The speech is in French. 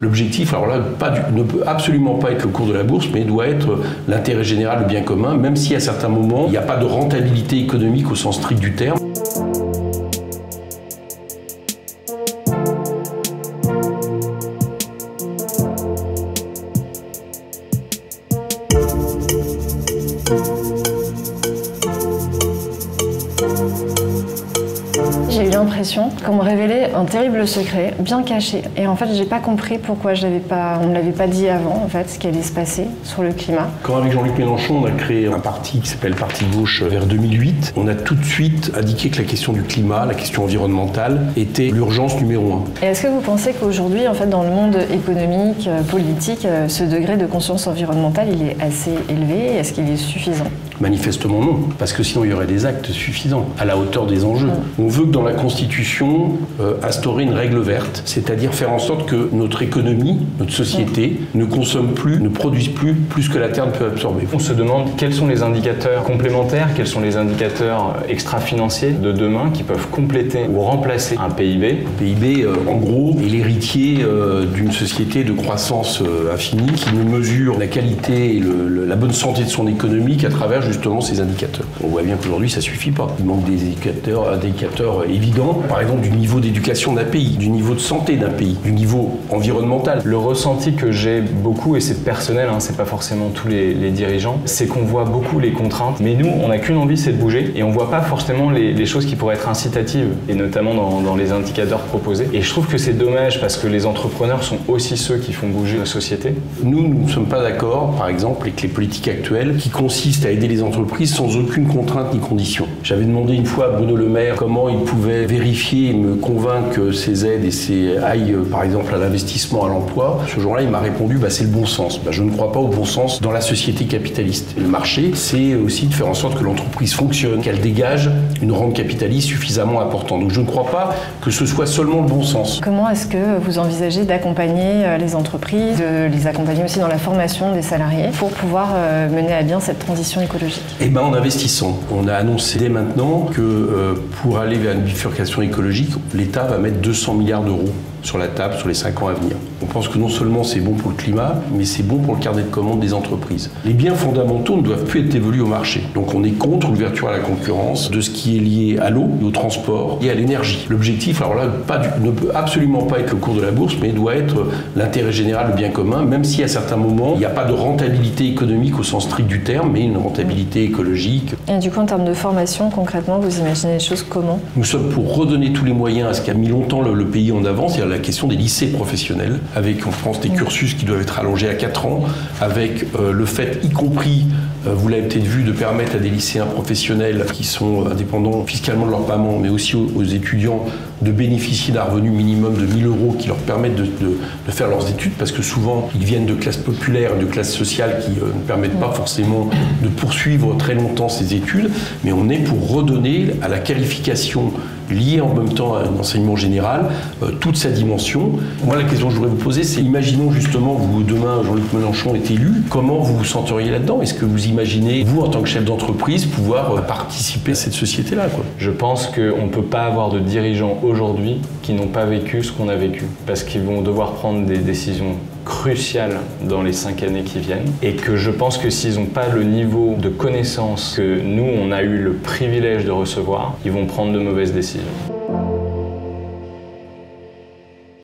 L'objectif, alors là, ne peut absolument pas être le cours de la bourse, mais doit être l'intérêt général, le bien commun, même si à certains moments, il n'y a pas de rentabilité économique au sens strict du terme. J'ai eu l'impression qu'on me révélait un terrible secret, bien caché. Et en fait, j'ai pas compris pourquoi on me l'avait pas dit avant, en fait, ce qui allait se passer sur le climat. Quand avec Jean-Luc Mélenchon, on a créé un parti qui s'appelle Parti de Gauche vers 2008, on a tout de suite indiqué que la question du climat, la question environnementale, était l'urgence numéro 1. Et est-ce que vous pensez qu'aujourd'hui, en fait, dans le monde économique, politique, ce degré de conscience environnementale, il est assez élevé? Est-ce qu'il est suffisant? Manifestement non, parce que sinon il y aurait des actes suffisants, à la hauteur des enjeux. On veut que dans la Constitution, instaurer une règle verte, c'est-à-dire faire en sorte que notre économie, notre société, ne consomme plus, ne produise plus que la Terre ne peut absorber. On se demande quels sont les indicateurs complémentaires, quels sont les indicateurs extra-financiers de demain qui peuvent compléter ou remplacer un PIB. Le PIB, en gros, est l'héritier d'une société de croissance infinie qui ne mesure la qualité et la bonne santé de son économie qu'à travers justement ces indicateurs. On voit bien qu'aujourd'hui ça suffit pas. Il manque des indicateurs évidents, par exemple du niveau d'éducation d'un pays, du niveau de santé d'un pays, du niveau environnemental. Le ressenti que j'ai beaucoup, et c'est personnel, c'est pas forcément tous les dirigeants, c'est qu'on voit beaucoup les contraintes, mais nous on n'a qu'une envie, c'est de bouger, et on voit pas forcément les choses qui pourraient être incitatives, et notamment dans les indicateurs proposés. Et je trouve que c'est dommage parce que les entrepreneurs sont aussi ceux qui font bouger la société. Nous ne sommes pas d'accord, par exemple, avec les politiques actuelles qui consistent à aider les entreprises sans aucune contrainte ni condition. J'avais demandé une fois à Bruno Le Maire comment il pouvait vérifier et me convaincre que ces aides aillent par exemple à l'investissement, à l'emploi. Ce jour-là, il m'a répondu c'est le bon sens. Je ne crois pas au bon sens dans la société capitaliste. Le marché, c'est aussi de faire en sorte que l'entreprise fonctionne, qu'elle dégage une rente capitaliste suffisamment importante. Donc je ne crois pas que ce soit seulement le bon sens. Comment est-ce que vous envisagez d'accompagner les entreprises, de les accompagner aussi dans la formation des salariés pour pouvoir mener à bien cette transition écologique? En investissant. On a annoncé dès maintenant que pour aller vers une bifurcation écologique, l'État va mettre 200 milliards d'euros sur la table sur les 5 ans à venir. On pense que non seulement c'est bon pour le climat, mais c'est bon pour le carnet de commandes des entreprises. Les biens fondamentaux ne doivent plus être dévolus au marché. Donc on est contre l'ouverture à la concurrence de ce qui est lié à l'eau, au transport et à l'énergie. L'objectif, alors là, ne peut absolument pas être le cours de la bourse, mais doit être l'intérêt général, le bien commun, même si à certains moments, il n'y a pas de rentabilité économique au sens strict du terme, mais une rentabilité écologique. Et du coup, en termes de formation, concrètement, vous imaginez les choses comment? Nous sommes pour redonner tous les moyens à ce qu'a mis longtemps le pays en avant, c'est-à-dire la question des lycées professionnels, avec en France des cursus qui doivent être allongés à 4 ans, avec le fait, y compris, vous l'avez peut-être vu, de permettre à des lycéens professionnels qui sont indépendants fiscalement de leurs parents, mais aussi aux étudiants, de bénéficier d'un revenu minimum de 1 000 € qui leur permettent de faire leurs études, parce que souvent, ils viennent de classes populaires, de classes sociales qui ne permettent pas forcément de poursuivre très longtemps ces études, mais on est pour redonner à la qualification liée en même temps à un enseignement général, toute sa dimension. Moi, la question que je voudrais vous poser, c'est imaginons justement, vous, demain, Jean-Luc Mélenchon est élu, comment vous vous senteriez là-dedans? Est-ce que vous imaginez, vous, en tant que chef d'entreprise, pouvoir participer à cette société-là, quoi? Je pense qu'on ne peut pas avoir de dirigeants aujourd'hui qui n'ont pas vécu ce qu'on a vécu, parce qu'ils vont devoir prendre des décisions cruciales dans les 5 années qui viennent, et que je pense que s'ils n'ont pas le niveau de connaissance que nous, on a eu le privilège de recevoir, ils vont prendre de mauvaises décisions.